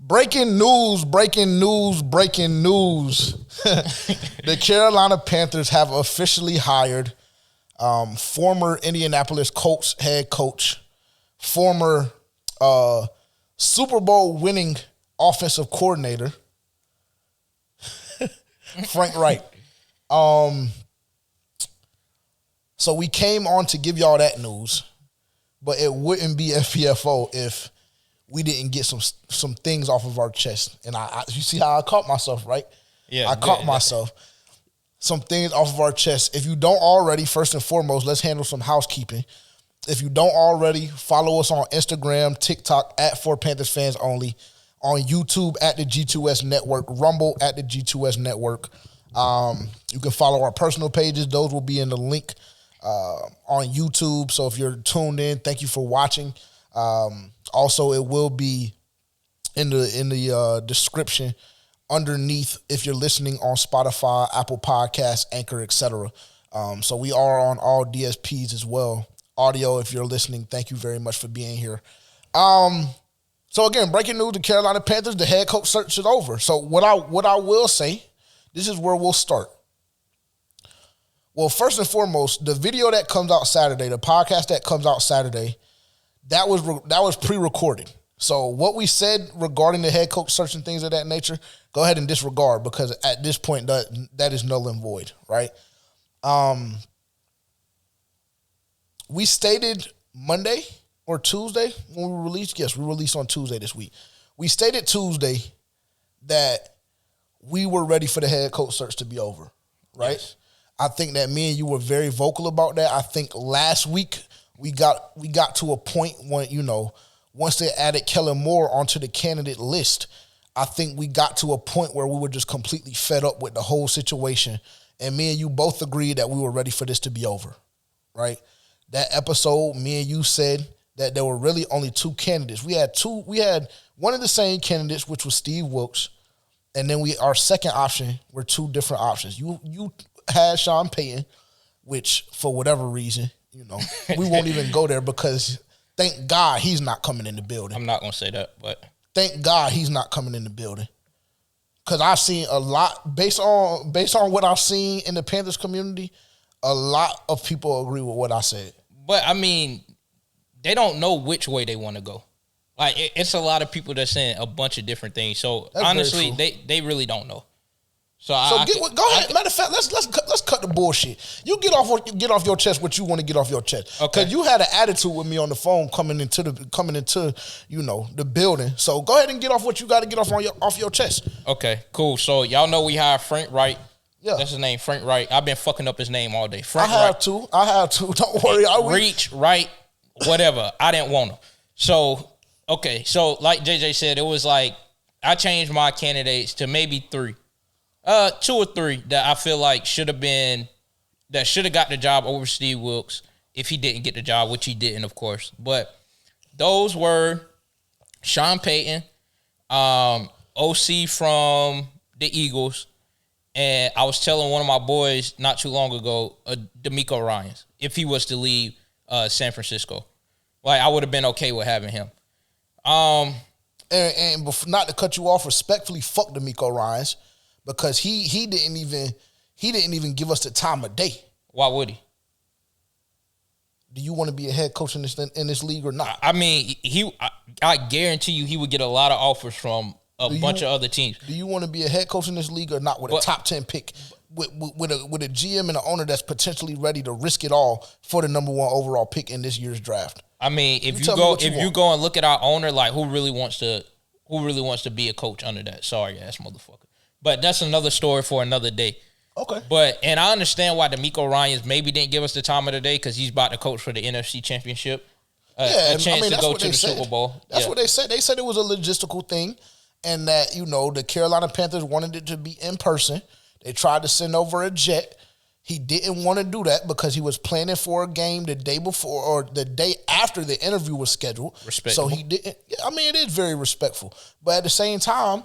Breaking news. The Carolina Panthers have officially hired former Indianapolis Colts head coach, former Super Bowl winning offensive coordinator, Frank Reich. So we came on to give y'all that news, but it wouldn't be FPFO if we didn't get some things off of our chest. And I you see how I caught myself, right? Yeah, I caught myself. Some things off of our chest. If you don't already, first and foremost, let's handle some housekeeping. If you don't already, follow us on Instagram, TikTok at For Panthers Fans Only, on YouTube at the G2S Network, Rumble at the G2S Network. You can follow our personal pages. Those will be in the link on YouTube. So if you're tuned in, thank you for watching. Also, it will be in the description underneath if you're listening on Spotify, Apple Podcasts, Anchor, etc. So we are on all DSPs as well. Audio, if you're listening, thank you very much for being here. So again, breaking news: the Carolina Panthers, the head coach search is over. So what I will say, this is where we'll start. Well, first and foremost, the video that comes out Saturday, the podcast that comes out Saturday, that was pre-recorded. So what we said regarding the head coach search and things of that nature, go ahead and disregard, because at this point that is null and void, right? We stated Monday or Tuesday when we released. Yes, we released on Tuesday this week. We stated Tuesday that we were ready for the head coach search to be over, right? Yes. I think that me and you were very vocal about that. I think last week we got to a point when, once they added Kellen Moore onto the candidate list, I think we got to a point where we were just completely fed up with the whole situation. And me and you both agreed that we were ready for this to be over, right? That episode, me and you said that there were really only two candidates. We had one of the same candidates, which was Steve Wilkes. And then our second option were two different options. You had Sean Payton, which for whatever reason, we won't even go there because thank God he's not coming in the building. I'm not going to say that, but thank God he's not coming in the building. Because I've seen a lot, based on what I've seen in the Panthers community, a lot of people agree with what I said. But, I mean, they don't know which way they want to go. Like, it's a lot of people that's saying a bunch of different things. So, that's honestly, they really don't know. So go ahead. Matter of fact, let's cut the bullshit. You get off your chest what you want to get off your chest. Okay. Because you had an attitude with me on the phone coming into the building. So go ahead and get off what you got to get off your chest. Okay, cool. So y'all know we hired Frank Reich. Yeah, that's his name, Frank Reich. I've been fucking up his name all day. Frank I have to. Don't worry. Reach, Right, whatever. I didn't want him. So okay. So like JJ said, it was like I changed my candidates to maybe 3. 2 or 3 that I feel like should have got the job over Steve Wilkes if he didn't get the job, which he didn't, of course. But those were Sean Payton, OC from the Eagles, and I was telling one of my boys not too long ago, D'Amico Ryans, if he was to leave San Francisco. Like, I would have been okay with having him. And not to cut you off, respectfully, fuck D'Amico Ryans. Because he didn't even give us the time of day. Why would he? Do you want to be a head coach in this league or not? I mean, I guarantee you he would get a lot of offers from a bunch of other teams. Do you want to be a head coach in this league or not with a top 10 pick, with a GM and an owner that's potentially ready to risk it all for the number 1 overall pick in this year's draft? I mean, if you go and look at our owner, like who really wants to be a coach under that sorry ass motherfucker. But that's another story for another day. Okay. And I understand why D'Amico Ryans maybe didn't give us the time of the day because he's about to coach for the NFC Championship. A chance to go to the Super Bowl. That's what they said. They said it was a logistical thing and that, the Carolina Panthers wanted it to be in person. They tried to send over a jet. He didn't want to do that because he was planning for a game the day before or the day after the interview was scheduled. Respectful. So he didn't. I mean, it is very respectful. But at the same time,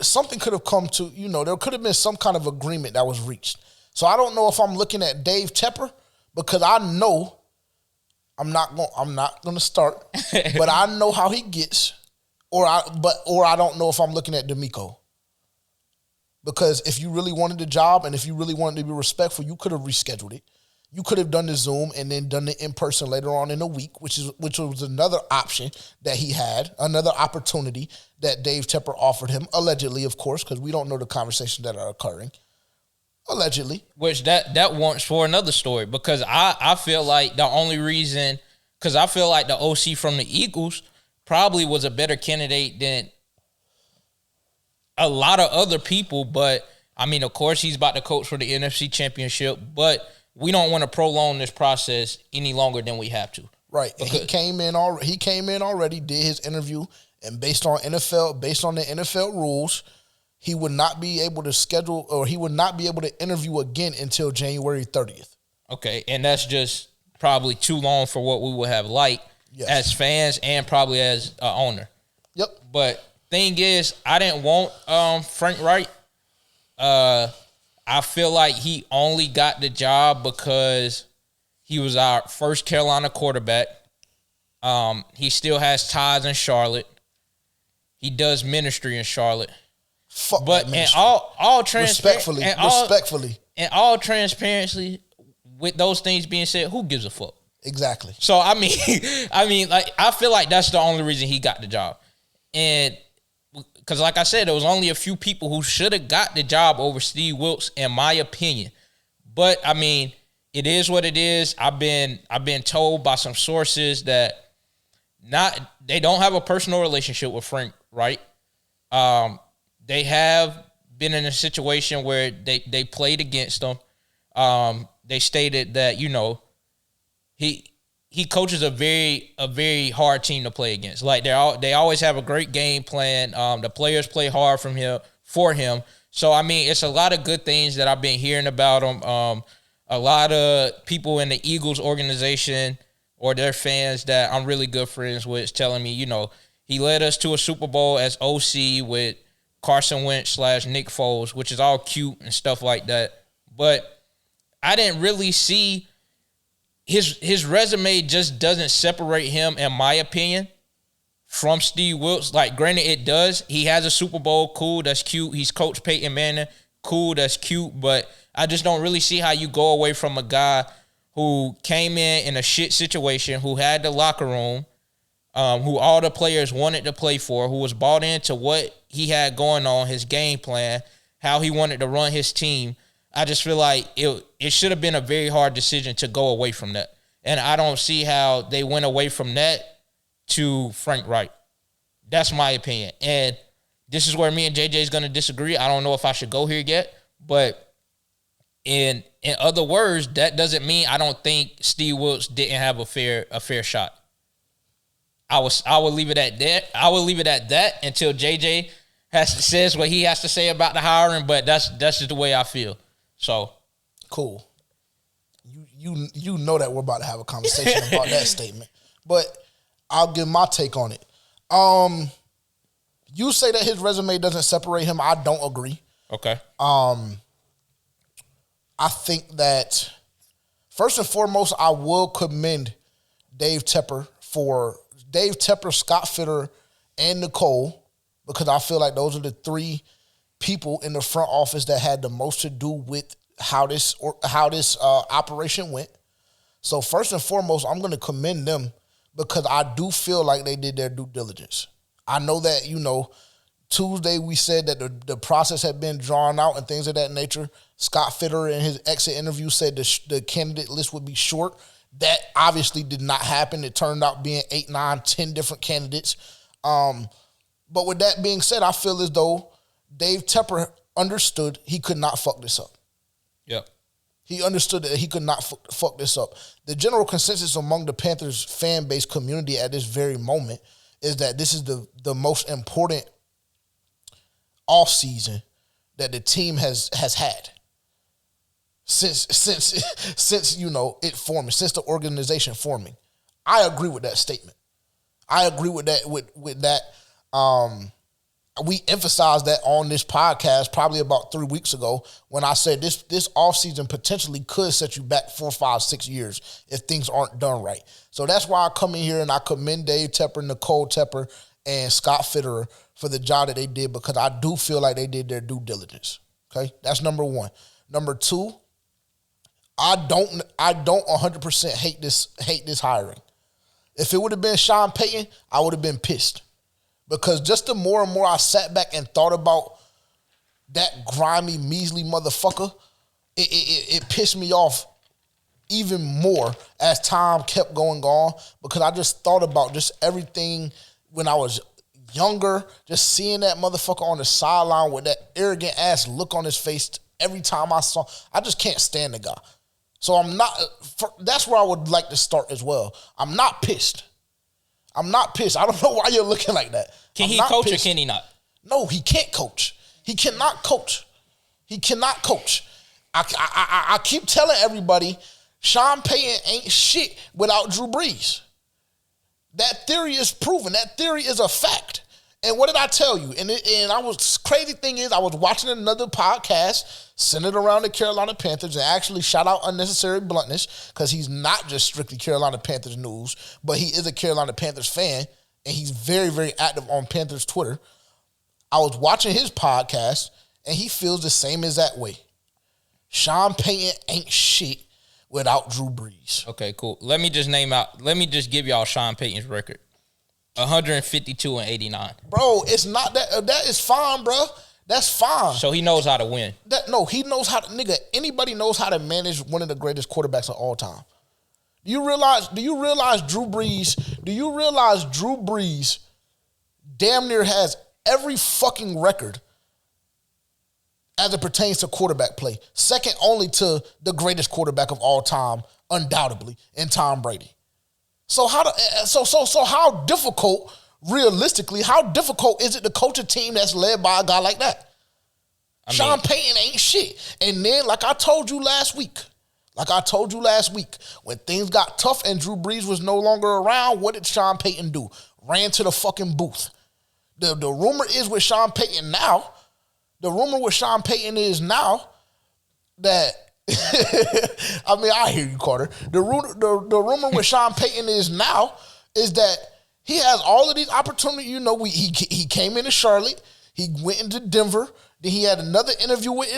something could have come to, there could have been some kind of agreement that was reached. So I don't know if I'm looking at Dave Tepper because I know I'm not going to start, but I know how he gets Or I don't know if I'm looking at D'Amico. Because if you really wanted the job and if you really wanted to be respectful, you could have rescheduled it. You could have done the Zoom and then done it in person later on in the week, which was another option that he had, another opportunity that Dave Tepper offered him, allegedly, of course, because we don't know the conversations that are occurring. Allegedly. Which that warrants for another story, because I feel like the only reason, because I feel like the OC from the Eagles probably was a better candidate than a lot of other people, but I mean, of course, he's about to coach for the NFC Championship, but we don't want to prolong this process any longer than we have to. Right. And he came in already, did his interview, and based on the NFL rules, he would not be able to schedule, or he would not be able to interview again until January 30th. Okay, and that's just probably too long for what we would have liked as fans and probably as an owner. Yep. But thing is, I didn't want Frank Reich. I feel like he only got the job because he was our first Carolina quarterback. He still has ties in Charlotte. He does ministry in Charlotte. Fuck but in all respectfully, in all transparency, with those things being said, who gives a fuck? Exactly. So I mean, like, I feel like that's the only reason he got the job, and because, like I said, there was only a few people who should have got the job over Steve Wilkes, in my opinion. But I mean, it is what it is. I've been told by some sources that they don't have a personal relationship with Frank Reich. They have been in a situation where they played against him. They stated that, you know, he coaches a very hard team to play against. Like, they always have a great game plan. The players play hard for him. So I mean, it's a lot of good things that I've been hearing about him. A lot of people in the Eagles organization or their fans that I'm really good friends with telling me, you know, he led us to a Super Bowl as OC with Carson Wentz / Nick Foles, which is all cute and stuff like that. But I didn't really see his resume just doesn't separate him, in my opinion, from Steve Wilkes. Like, granted, it does. He has a Super Bowl. Cool, that's cute. He's Coach Peyton Manning. Cool, that's cute. But I just don't really see how you go away from a guy who came in a shit situation, who had the locker room, who all the players wanted to play for, who was bought into what he had going on, his game plan, how he wanted to run his team. I just feel like it should have been a very hard decision to go away from that. And I don't see how they went away from that to Frank Reich. That's my opinion. And this is where me and JJ is going to disagree. I don't know if I should go here yet. But in other words, that doesn't mean I don't think Steve Wilkes didn't have a fair shot. I would leave it at that. I would leave it at that until JJ says what he has to say about the hiring. But that's just the way I feel. So cool. You know that we're about to have a conversation about that statement, but I'll give my take on it. You say that his resume doesn't separate him. I don't agree. Okay. I think that first and foremost, I will commend Dave Tepper, Scott Fitter, and Nicole, because I feel like those are the three people in the front office that had the most to do with how this operation went. So first and foremost, I'm going to commend them because I do feel like they did their due diligence. I know that, you know, Tuesday we said that the process had been drawn out and things of that nature. Scott Fitter in his exit interview said the candidate list would be short. That obviously did not happen. It turned out being 8, 9, 10 different candidates. But with that being said, I feel as though Dave Tepper understood he could not fuck this up. Yep. He understood that he could not fuck this up. The general consensus among the Panthers fan base community at this very moment is that this is the most important offseason that the team has had since you know it forming, since the organization forming. I agree with that statement. I agree with that with that. We emphasized that on this podcast probably about 3 weeks ago when I said this offseason potentially could set you back 4, 5, 6 years if things aren't done right. So that's why I come in here and I commend Dave Tepper, Nicole Tepper, and Scott Fitterer for the job that they did, because I do feel like they did their due diligence. Okay, that's number one. Number two, I don't 100% hate this hiring. If it would have been Sean Payton, I would have been pissed, because just the more and more I sat back and thought about that grimy, measly motherfucker, it pissed me off even more as time kept going on, because I just thought about just everything when I was younger, just seeing that motherfucker on the sideline with that arrogant ass look on his face every time I just can't stand the guy. So that's where I would like to start as well. I'm not pissed. I don't know why you're looking like that. Can he coach or can he not? No, he can't coach. He cannot coach. I keep telling everybody, Sean Payton ain't shit without Drew Brees. That theory is proven. That theory is a fact. And what did I tell you? Crazy thing is, I was watching another podcast centered around the Carolina Panthers, and actually shout out Unnecessary Bluntness, because he's not just strictly Carolina Panthers news, but he is a Carolina Panthers fan, and he's very, very active on Panthers Twitter. I was watching his podcast, and he feels the same exact way. Sean Payton ain't shit without Drew Brees. Okay, cool. Let me just give y'all Sean Payton's record. 152-89. Bro, it's not that. That is fine, bro. That's fine. So he knows how to win. He knows how to, nigga, anybody knows how to manage one of the greatest quarterbacks of all time. Do you realize Drew Brees damn near has every fucking record as it pertains to quarterback play, second only to the greatest quarterback of all time, undoubtedly, in Tom Brady. So how difficult, realistically, how difficult is it to coach a team that's led by a guy like that? Sean Payton ain't shit. And then, like I told you last week, when things got tough and Drew Brees was no longer around, what did Sean Payton do? Ran to the fucking booth. The rumor is with Sean Payton now, that I hear you, Carter. The rumor with Sean Payton is that he has all of these opportunities. You know, he came into Charlotte, he went into Denver, then he had another interview with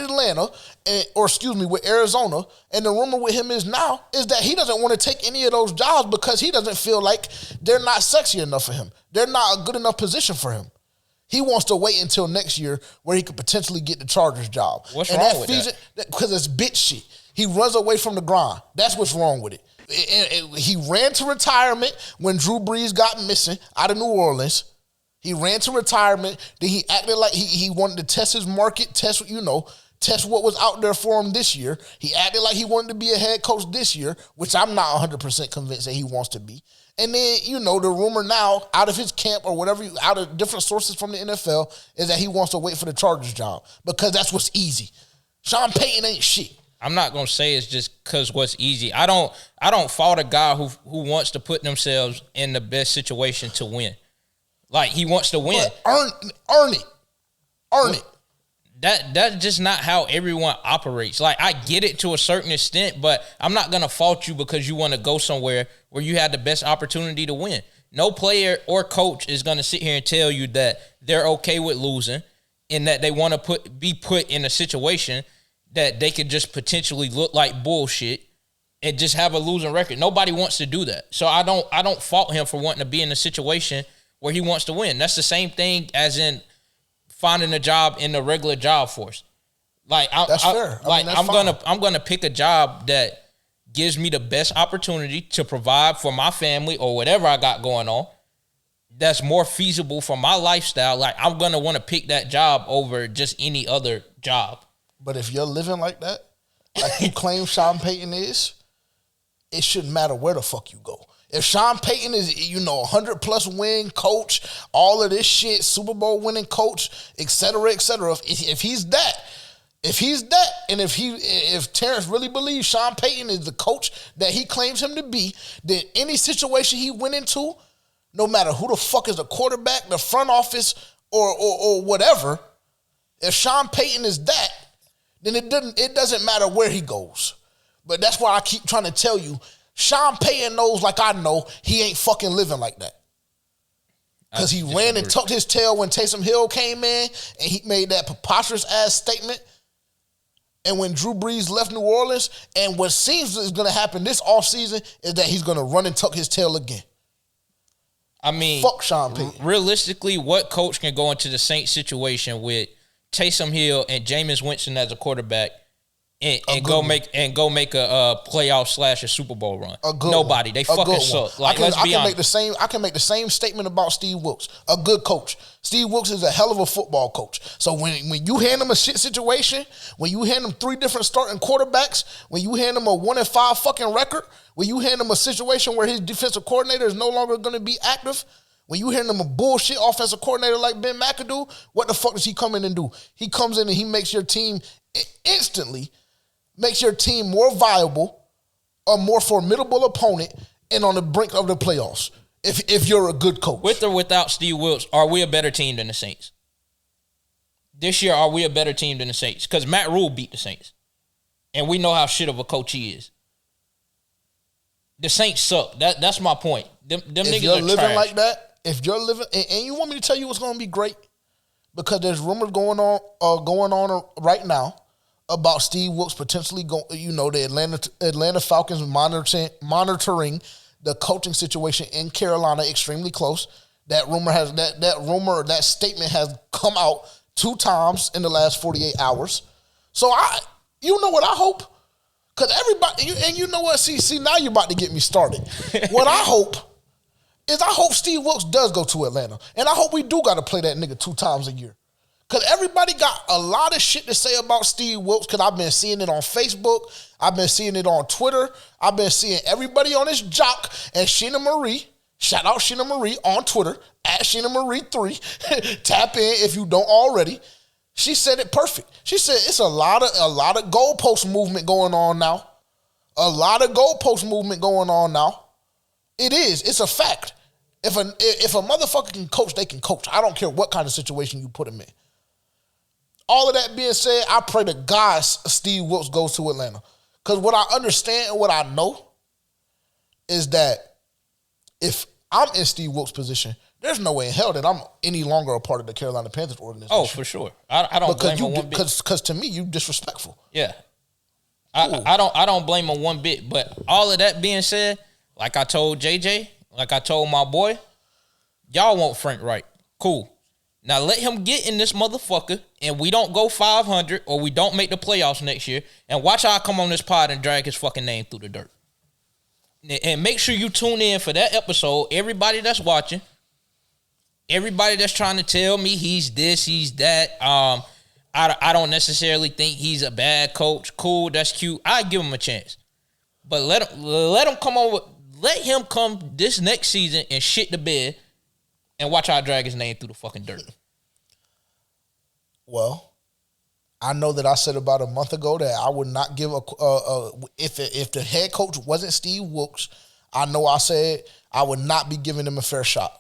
with Arizona. And the rumor with him is that he doesn't want to take any of those jobs because he doesn't feel like they're not sexy enough for him. They're not a good enough position for him. He wants to wait until next year where he could potentially get the Chargers job. What's wrong with that? Because it's bitch shit. He runs away from the grind. That's what's wrong with it. He ran to retirement when Drew Brees got missing out of New Orleans. He ran to retirement. Then he acted like he wanted to test his market, test what was out there for him this year. He acted like he wanted to be a head coach this year, which I'm not 100% convinced that he wants to be. And then, the rumor now out of his camp or whatever, out of different sources from the NFL, is that he wants to wait for the Chargers job because that's what's easy. Sean Payton ain't shit. I'm not gonna say it's just because what's easy. I don't fault a guy who wants to put themselves in the best situation to win. Like, he wants to win. But earn it. That's just not how everyone operates. Like, I get it to a certain extent, but I'm not going to fault you because you want to go somewhere where you had the best opportunity to win. No player or coach is going to sit here and tell you that they're okay with losing and that they want to be put in a situation that they could just potentially look like bullshit and just have a losing record. Nobody wants to do that. So I don't fault him for wanting to be in a situation where he wants to win. That's the same thing as in finding a job in the regular job force. Like, that's fair. I'm gonna pick a job that gives me the best opportunity to provide for my family or whatever I got going on. That's more feasible for my lifestyle. Like, I'm gonna want to pick that job over just any other job. But if you're living like that, like you claim Sean Payton is, it shouldn't matter where the fuck you go. If Sean Payton is, 100+ win coach, all of this shit, Super Bowl winning coach, et cetera, if he's that, and if Terrence really believes Sean Payton is the coach that he claims him to be, then any situation he went into, no matter who the fuck is the quarterback, the front office, or whatever, if Sean Payton is that, then it doesn't matter where he goes. But that's why I keep trying to tell you, Sean Payton knows, like I know, he ain't fucking living like that. Because he ran and tucked his tail when Taysom Hill came in and he made that preposterous ass statement. And when Drew Brees left New Orleans, and what seems is going to happen this offseason is that he's going to run and tuck his tail again. I mean, fuck Sean Payton. Realistically, what coach can go into the Saints situation with Taysom Hill and Jameis Winston as a quarterback and go make a playoff / a Super Bowl run? Nobody. They fucking suck. Like, let's be honest. I can make the same statement about Steve Wilks. A good coach. Steve Wilks is a hell of a football coach. So when you hand him a shit situation, when you hand him 3 different starting quarterbacks, when you hand him a 1-5 fucking record, when you hand him a situation where his defensive coordinator is no longer going to be active, when you hand him a bullshit offensive coordinator like Ben McAdoo, what the fuck does he come in and do? He comes in and he makes your team instantly, makes your team more viable, a more formidable opponent, and on the brink of the playoffs. If you're a good coach. With or without Steve Wilks, are we a better team than the Saints? This year, are we a better team than the Saints? Because Matt Rule beat the Saints. And we know how shit of a coach he is. The Saints suck. That's my point. Them niggas are trash. If you're living like that, and you want me to tell you what's going to be great? Because there's rumors going on right now about Steve Wilks potentially going, the Atlanta Falcons monitoring the coaching situation in Carolina extremely close. That that statement has come out 2 times in the last 48 hours. So you know what I hope? Because everybody, and you know what? See, now you're about to get me started. What I hope is Steve Wilks does go to Atlanta. And I hope we do got to play that nigga 2 times a year. Because everybody got a lot of shit to say about Steve Wilks, because I've been seeing it on Facebook. I've been seeing it on Twitter. I've been seeing everybody on this jock. And Sheena Marie, shout out Sheena Marie on Twitter, at Sheena Marie 3. Tap in if you don't already. She said it perfect. She said it's a lot of goalpost movement going on now. A lot of goalpost movement going on now. It is. It's a fact. If a motherfucker can coach, they can coach. I don't care what kind of situation you put him in. All of that being said, I pray to God Steve Wilks goes to Atlanta. Because what I understand and what I know is that if I'm in Steve Wilks' position, there's no way in hell that I'm any longer a part of the Carolina Panthers organization. Oh, for sure. I don't blame him one bit. Because to me, you disrespectful. Yeah. I don't blame him one bit. But all of that being said, like I told JJ, like I told my boy, y'all want Frank Reich. Cool. Now let him get in this motherfucker and we don't go 500 or we don't make the playoffs next year, and watch how I come on this pod and drag his fucking name through the dirt. And make sure you tune in for that episode. Everybody that's watching, everybody that's trying to tell me he's this, he's that. I don't necessarily think he's a bad coach. Cool, that's cute. I give him a chance, but let him come over. Let him come this next season and shit the bed, and watch how I drag his name through the fucking dirt. Well, I know that I said about a month ago that I would not give if the head coach wasn't Steve Wilks, I know I said I would not be giving him a fair shot.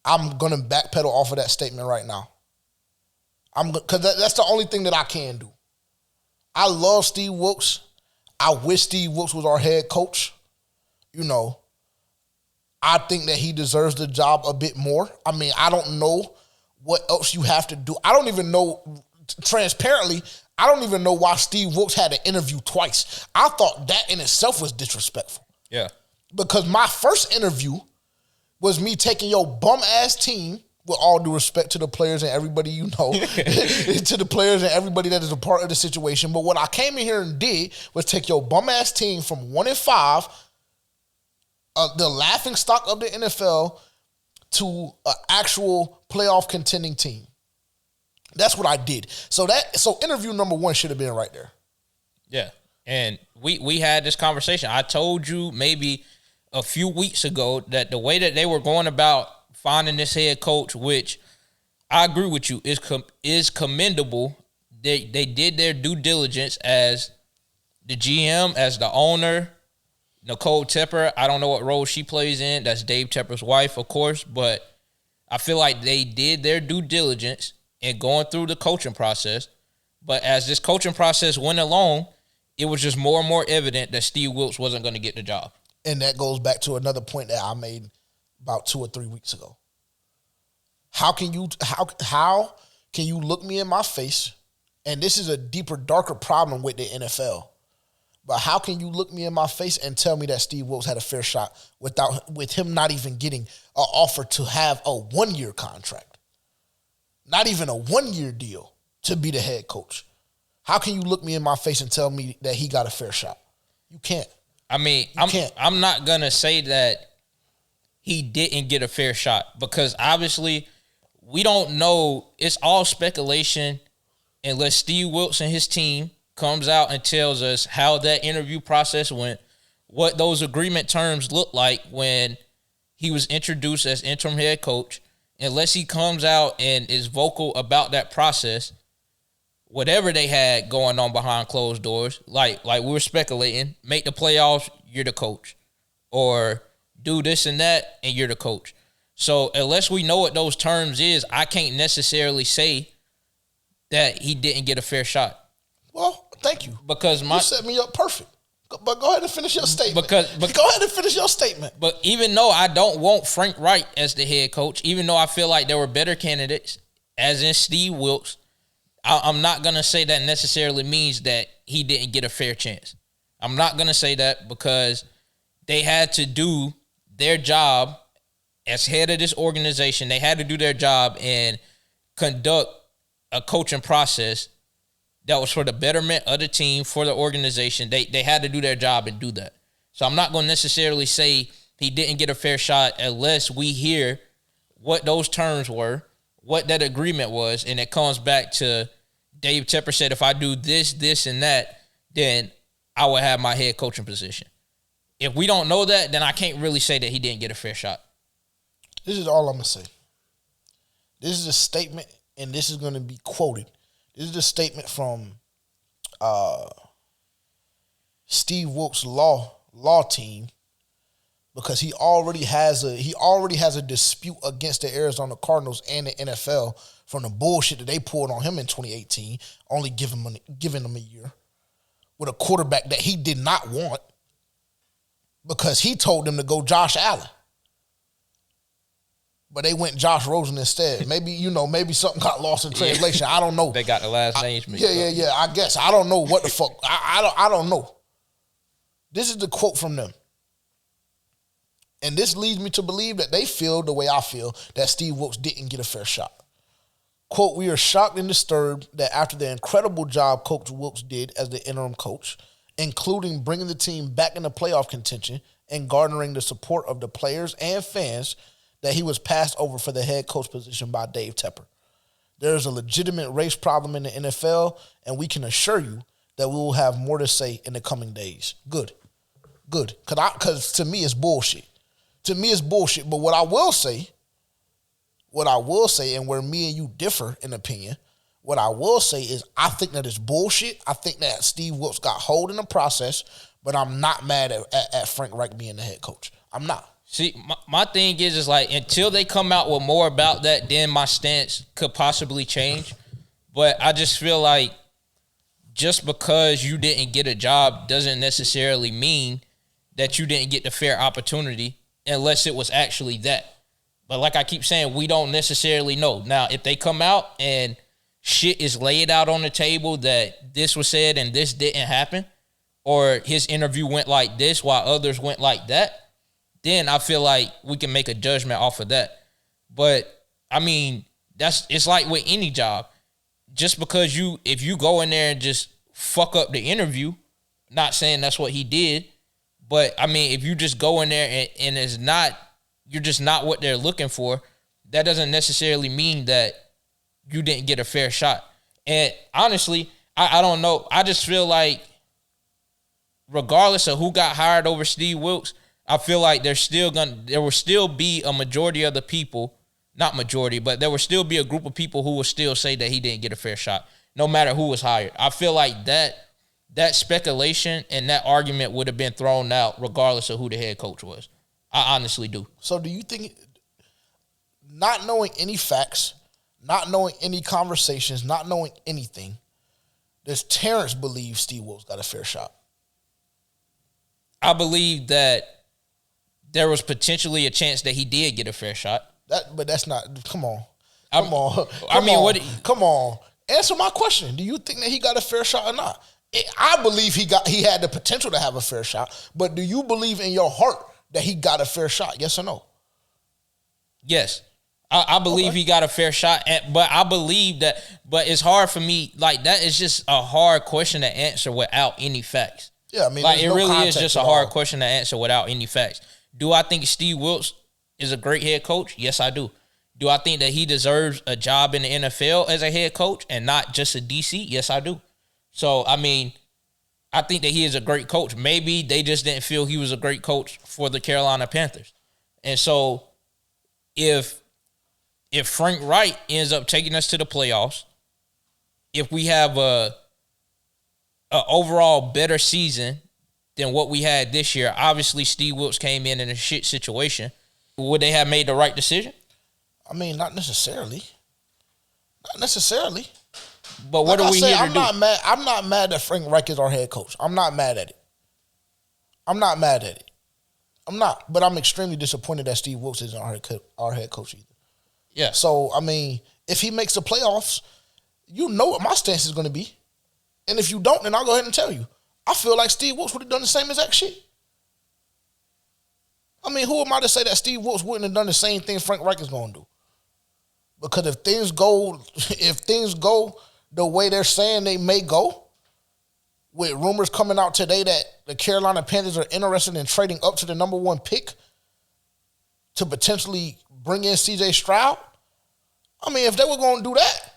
I'm gonna backpedal off of that statement right now. Because that's the only thing that I can do. I love Steve Wilks. I wish Steve Wilks was our head coach. I think that he deserves the job a bit more. I mean, I don't know what else you have to do. I don't even know, transparently, I don't even know why Steve Wilks had to interview twice. I thought that in itself was disrespectful. Yeah. Because my first interview was me taking your bum-ass team, with all due respect to the players and everybody to the players and everybody that is a part of the situation. But what I came in here and did was take your bum-ass team from 1-5, the laughing stock of the NFL, to an actual playoff contending team. That's what I did. So interview number 1 should have been right there. Yeah. And we had this conversation. I told you maybe a few weeks ago that the way that they were going about finding this head coach, which I agree with you, is commendable. They did their due diligence as the GM, as the owner. Nicole Tepper, I don't know what role she plays in. That's Dave Tepper's wife, of course. But I feel like they did their due diligence in going through the coaching process. But as this coaching process went along, it was just more and more evident that Steve Wilks wasn't going to get the job. And that goes back to another point that I made about 2 or 3 weeks ago. how can you look me in my face? And this is a deeper, darker problem with the NFL. But how can you look me in my face and tell me that Steve Wilks had a fair shot with him not even getting an offer to have a 1-year contract? Not even a 1-year deal to be the head coach. How can you look me in my face and tell me that he got a fair shot? You can't. I mean, I'm not going to say that he didn't get a fair shot because obviously we don't know. It's all speculation unless Steve Wilks and his team comes out and tells us how that interview process went, what those agreement terms look like when he was introduced as interim head coach. Unless he comes out and is vocal about that process, whatever they had going on behind closed doors, like we were speculating, make the playoffs, you're the coach. Or do this and that, and you're the coach. So unless we know what those terms is, I can't necessarily say that he didn't get a fair shot. Well, thank you. Because you set me up perfect. But go ahead and finish your statement. Go ahead and finish your statement. But even though I don't want Frank Reich as the head coach, even though I feel like there were better candidates, as in Steve Wilks, I'm not going to say that necessarily means that he didn't get a fair chance. I'm not going to say that because they had to do their job as head of this organization. They had to do their job and conduct a coaching process that was for the betterment of the team, for the organization. They had to do their job and do that. So I'm not going to necessarily say he didn't get a fair shot unless we hear what those terms were, what that agreement was, and it comes back to Dave Tepper said, if I do this, this, and that, then I will have my head coaching position. If we don't know that, then I can't really say that he didn't get a fair shot. This is all I'm going to say. This is a statement, and this is going to be quoted. This is a statement from Steve Wilks' law team, because he already has a dispute against the Arizona Cardinals and the NFL from the bullshit that they pulled on him in 2018, only giving him a year with a quarterback that he did not want because he told them to go Josh Allen. But they went Josh Rosen instead. Maybe something got lost in translation. I don't know. They got the last names mixed up. Yeah. I guess. I don't know what the fuck. I don't know. This is the quote from them. And this leads me to believe that they feel the way I feel, that Steve Wilks didn't get a fair shot. Quote, we are shocked and disturbed that after the incredible job Coach Wilks did as the interim coach, including bringing the team back into playoff contention and garnering the support of the players and fans, that he was passed over for the head coach position by Dave Tepper. There is a legitimate race problem in the NFL, and we can assure you that we will have more to say in the coming days. Good. Because to me, it's bullshit. But what I will say, and where me and you differ in opinion, what I will say is I think that it's bullshit. I think that Steve Wilks got hold in the process, but I'm not mad at Frank Reich being the head coach. I'm not. See, my thing is like until they come out with more about that, then my stance could possibly change. But I just feel like just because you didn't get a job doesn't necessarily mean that you didn't get the fair opportunity unless it was actually that. But like I keep saying, we don't necessarily know. Now, if they come out and shit is laid out on the table that this was said and this didn't happen, or his interview went like this while others went like that, then I feel like we can make a judgment off of that. But, I mean, it's like with any job. Just because if you go in there and just fuck up the interview, not saying that's what he did, but, I mean, if you just go in there and it's not, you're just not what they're looking for, that doesn't necessarily mean that you didn't get a fair shot. And, honestly, I don't know. I just feel like regardless of who got hired over Steve Wilks, I feel like there will still be a majority of the people, not majority, but there will still be a group of people who will still say that he didn't get a fair shot, no matter who was hired. I feel like that speculation and that argument would have been thrown out regardless of who the head coach was. I honestly do. So do you think, not knowing any facts, not knowing any conversations, not knowing anything, does Terrence believe Steve Wilks got a fair shot? I believe that there was potentially a chance that he did get a fair shot. But that's not, come on. Come on. Come on. Answer my question. Do you think that he got a fair shot or not? I believe he had the potential to have a fair shot, but do you believe in your heart that he got a fair shot? Yes or no? Yes. I believe he got a fair shot, but I believe that, but it's hard for me, like, that is just a hard question to answer without any facts. Yeah, I mean, like, it really is just a hard question to answer without any facts. Do I think Steve Wilks is a great head coach? Yes, I do. Do I think that he deserves a job in the NFL as a head coach and not just a DC? Yes, I do. So, I mean, I think that he is a great coach. Maybe they just didn't feel he was a great coach for the Carolina Panthers. And so, if Frank Reich ends up taking us to the playoffs, if we have a overall better season than what we had this year, obviously Steve Wilks came in a shit situation. Would they have made the right decision? I mean, not necessarily. Not necessarily. But what are we here to do? I'm not mad that Frank Reich is our head coach. I'm not mad at it. I'm not. But I'm extremely disappointed that Steve Wilks isn't our head coach either. Yeah. So, I mean, if he makes the playoffs, you know what my stance is going to be. And if you don't, then I'll go ahead and tell you. I feel like Steve Wilks would have done the same exact shit. I mean, who am I to say that Steve Wilks wouldn't have done the same thing Frank Reich is going to do? Because if things go the way they're saying they may go, with rumors coming out today that the Carolina Panthers are interested in trading up to the number 1 pick to potentially bring in CJ Stroud. I mean, if they were going to do that,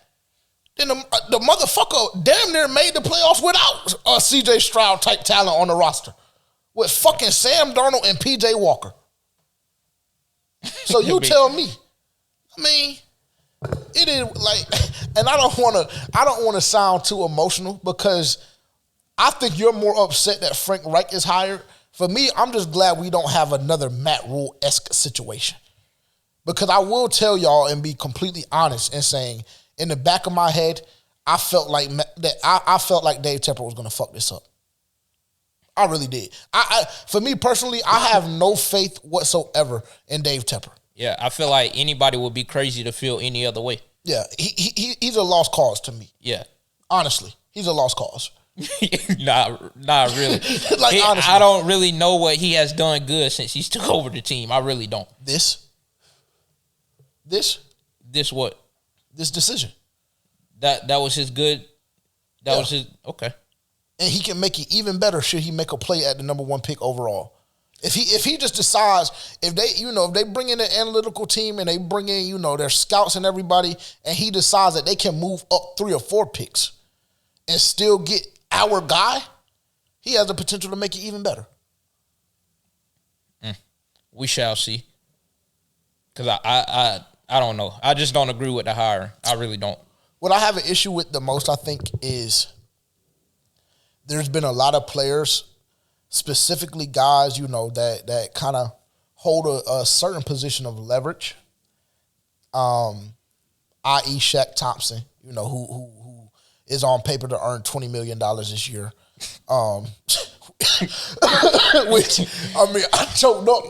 then the motherfucker damn near made the playoffs without a CJ Stroud type talent on the roster. With fucking Sam Darnold and PJ Walker. So you tell me. I mean, it is like, and I don't want to sound too emotional because I think you're more upset that Frank Reich is hired. For me, I'm just glad we don't have another Matt Rule-esque situation. Because I will tell y'all and be completely honest in saying, in the back of my head, I felt like Dave Tepper was going to fuck this up. I really did. For me personally, I have no faith whatsoever in Dave Tepper. Yeah, I feel like anybody would be crazy to feel any other way. Yeah, he's a lost cause to me. Yeah. Honestly, he's a lost cause. Not really. Honestly. I don't really know what he has done good since he's took over the team. I really don't. This what? This decision. That was his good. That was his okay. And he can make it even better should he make a play at the number 1 pick overall. If he just decides, if they bring in an analytical team and they bring in, their scouts and everybody, and he decides that they can move up 3 or 4 picks and still get our guy, he has the potential to make it even better. We shall see. Because I don't know. I just don't agree with the hiring. I really don't. What I have an issue with the most, I think, is there's been a lot of players, specifically guys, that kind of hold a certain position of leverage, i.e. Shaq Thompson, who is on paper to earn $20 million this year. Which, I mean, I choked up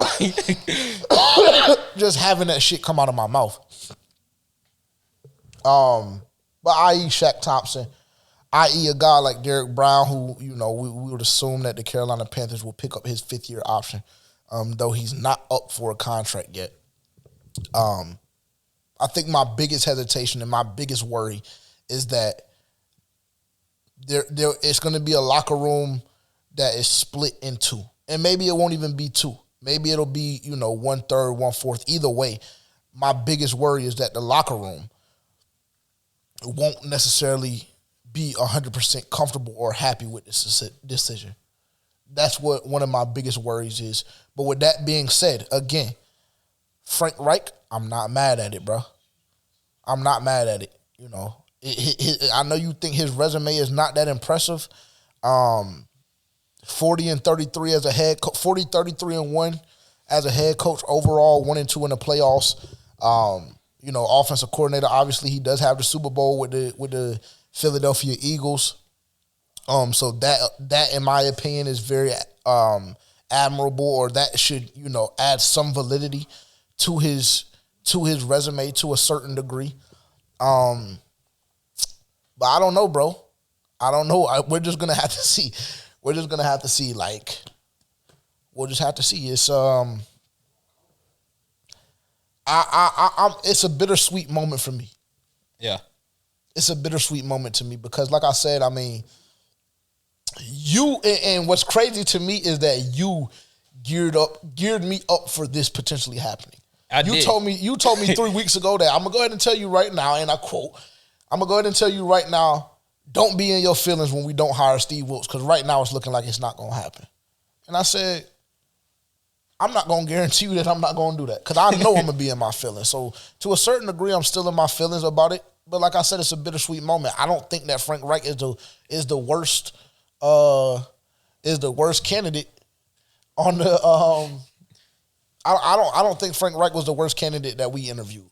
just having that shit come out of my mouth. But i.e. Shaq Thompson, i.e. a guy like Derek Brown, who, we would assume that the Carolina Panthers will pick up his 5th-year option, though he's not up for a contract yet. I think my biggest hesitation and my biggest worry is that there it's going to be a locker room that is split in 2. And maybe it won't even be 2. Maybe it'll be, 1/3, 1/4. Either way, my biggest worry is that the locker room won't necessarily be 100% comfortable or happy with this decision. That's what one of my biggest worries is. But with that being said, again, Frank Reich, I'm not mad at it, bro. I'm not mad at it. I know you think his resume is not that impressive. 40-33 as a head coach, 40-33-1 as a head coach overall, 1-2 in the playoffs. Offensive coordinator. Obviously, he does have the Super Bowl with the Philadelphia Eagles. So that in my opinion is very admirable, or that should add some validity to his resume to a certain degree. But I don't know, bro. I don't know. We're just gonna have to see. We're just gonna have to see. Like, we'll just have to see. It's it's a bittersweet moment for me. Yeah. It's a bittersweet moment to me because, like I said, I mean, you and what's crazy to me is that you geared me up for this potentially happening. You told me 3 weeks ago that I'm gonna go ahead and tell you right now, and I quote, I'm gonna go ahead and tell you right now, don't be in your feelings when we don't hire Steve Wilkes, because right now it's looking like it's not gonna happen. And I said, I'm not gonna guarantee you that I'm not gonna do that, because I know I'm gonna be in my feelings. So to a certain degree, I'm still in my feelings about it. But like I said, it's a bittersweet moment. I don't think that Frank Reich is the worst candidate on the I don't think Frank Reich was the worst candidate that we interviewed.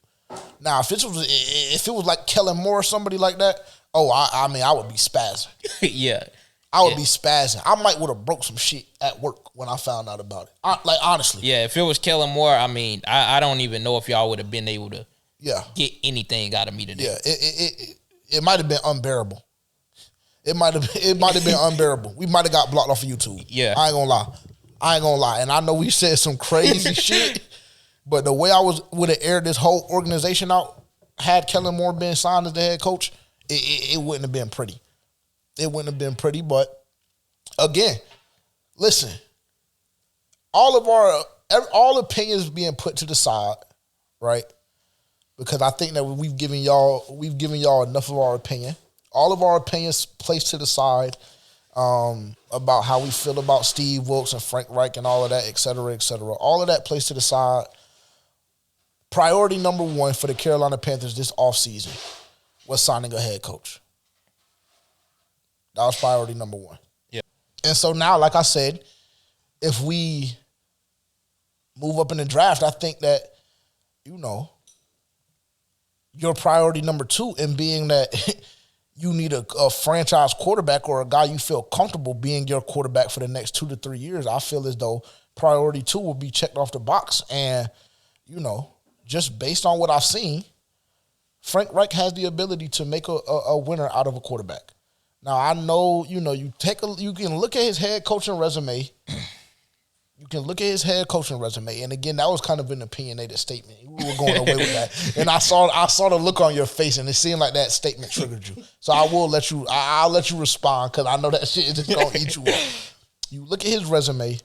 Now, if it was like Kellen Moore or somebody like that, I mean, I would be spazzing. Yeah. I would be spazzing. I might would have broke some shit at work when I found out about it. Like, honestly. Yeah, if it was Kellen Moore, I mean, I don't even know if y'all would have been able to get anything out of me today. Yeah, it might have been unbearable. It might have been unbearable. We might have got blocked off of YouTube. Yeah. I ain't gonna lie. And I know we said some crazy shit, but the way I would have aired this whole organization out, had Kellen Moore been signed as the head coach, it wouldn't have been pretty. It wouldn't have been pretty, but again, listen, all opinions being put to the side, right? Because I think that we've given y'all enough of our opinion. All of our opinions placed to the side about how we feel about Steve Wilkes and Frank Reich and all of that, et cetera, et cetera. All of that placed to the side. Priority number one for the Carolina Panthers this offseason was signing a head coach. That was priority number one. Yeah. And so now, like I said, if we move up in the draft, I think that, your priority number two, in being that you need a franchise quarterback or a guy you feel comfortable being your quarterback for the next 2 to 3 years, I feel as though priority two will be checked off the box. And, just based on what I've seen, Frank Reich has the ability to make a winner out of a quarterback. Now, I know, you can look at his head coaching resume. You can look at his head coaching resume. And again, that was kind of an opinionated statement. We were going away with that. And I saw the look on your face, and it seemed like that statement triggered you. So I'll let you respond, because I know that shit is just going to eat you up. You look at his resume.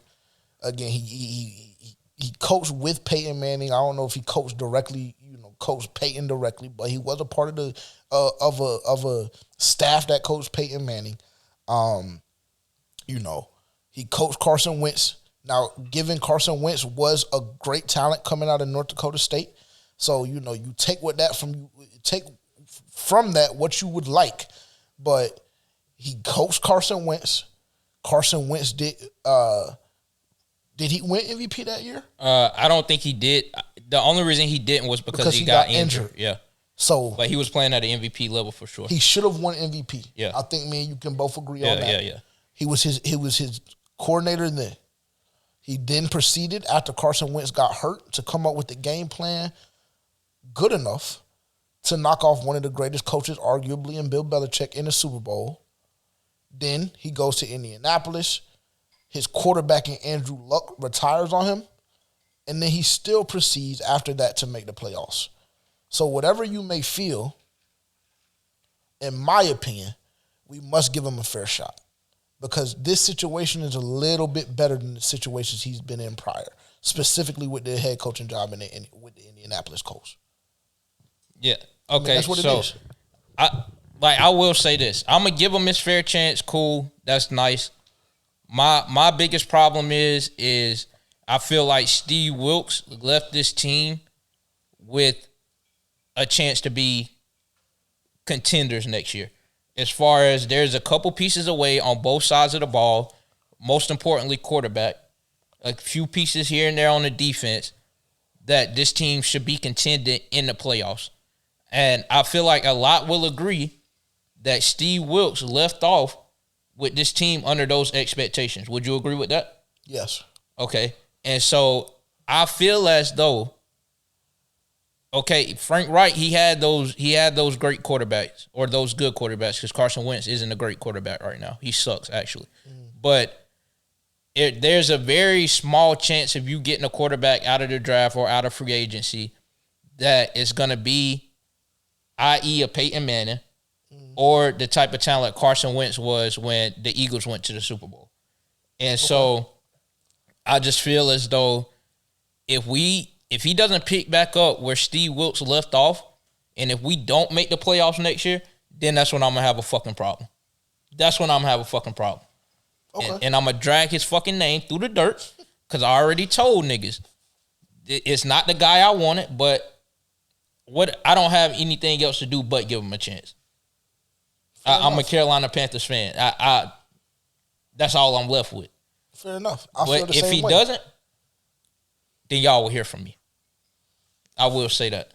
Again, he coached with Peyton Manning. I don't know if he coached directly, coached Peyton directly, but he was a part of the of a staff that coached Peyton Manning. He coached Carson Wentz. Now, given Carson Wentz was a great talent coming out of North Dakota State, so you take from that what you would like. But he coached Carson Wentz. Carson Wentz did he win MVP that year? I don't think he did. The only reason he didn't was because he got injured. Yeah. So, but he was playing at an MVP level for sure. He should have won MVP. Yeah. I think me and you can both agree on that. Yeah. He was his coordinator then. He then proceeded, after Carson Wentz got hurt, to come up with the game plan good enough to knock off one of the greatest coaches, arguably, in Bill Belichick, in the Super Bowl. Then he goes to Indianapolis. His quarterback in Andrew Luck retires on him. And then he still proceeds after that to make the playoffs. So whatever you may feel, in my opinion, we must give him a fair shot. Because this situation is a little bit better than the situations he's been in prior, specifically with the head coaching job with the Indianapolis Colts. Yeah. Okay. That's what it is. I will say this. I'm gonna give him his fair chance. Cool. That's nice. My biggest problem is I feel like Steve Wilkes left this team with a chance to be contenders next year. As far as there's a couple pieces away on both sides of the ball, most importantly, quarterback, a few pieces here and there on the defense, that this team should be contending in the playoffs. And I feel like a lot will agree that Steve Wilkes left off with this team under those expectations. Would you agree with that? Yes. Okay. And so I feel as though okay, Frank Reich, he had those great quarterbacks or those good quarterbacks because Carson Wentz isn't a great quarterback right now. He sucks actually, but there's a very small chance of you getting a quarterback out of the draft or out of free agency that is going to be, i.e., a Peyton Manning or the type of talent Carson Wentz was when the Eagles went to the Super Bowl. And so I just feel as though if he doesn't pick back up where Steve Wilkes left off, and if we don't make the playoffs next year, then that's when I'm going to have a fucking problem. That's when I'm going to have a fucking problem. Okay. And I'm going to drag his fucking name through the dirt because I already told niggas it's not the guy I wanted, but I don't have anything else to do but give him a chance. I'm a Carolina Panthers fan. That's all I'm left with. Fair enough. But if he doesn't, then y'all will hear from me. I will say that.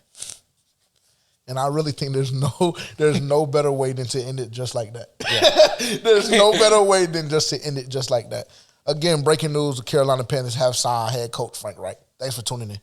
And I really think there's no better way than to end it just like that. Yeah. There's no better way than just to end it just like that. Again, breaking news, the Carolina Panthers have signed head coach Frank Reich. Thanks for tuning in.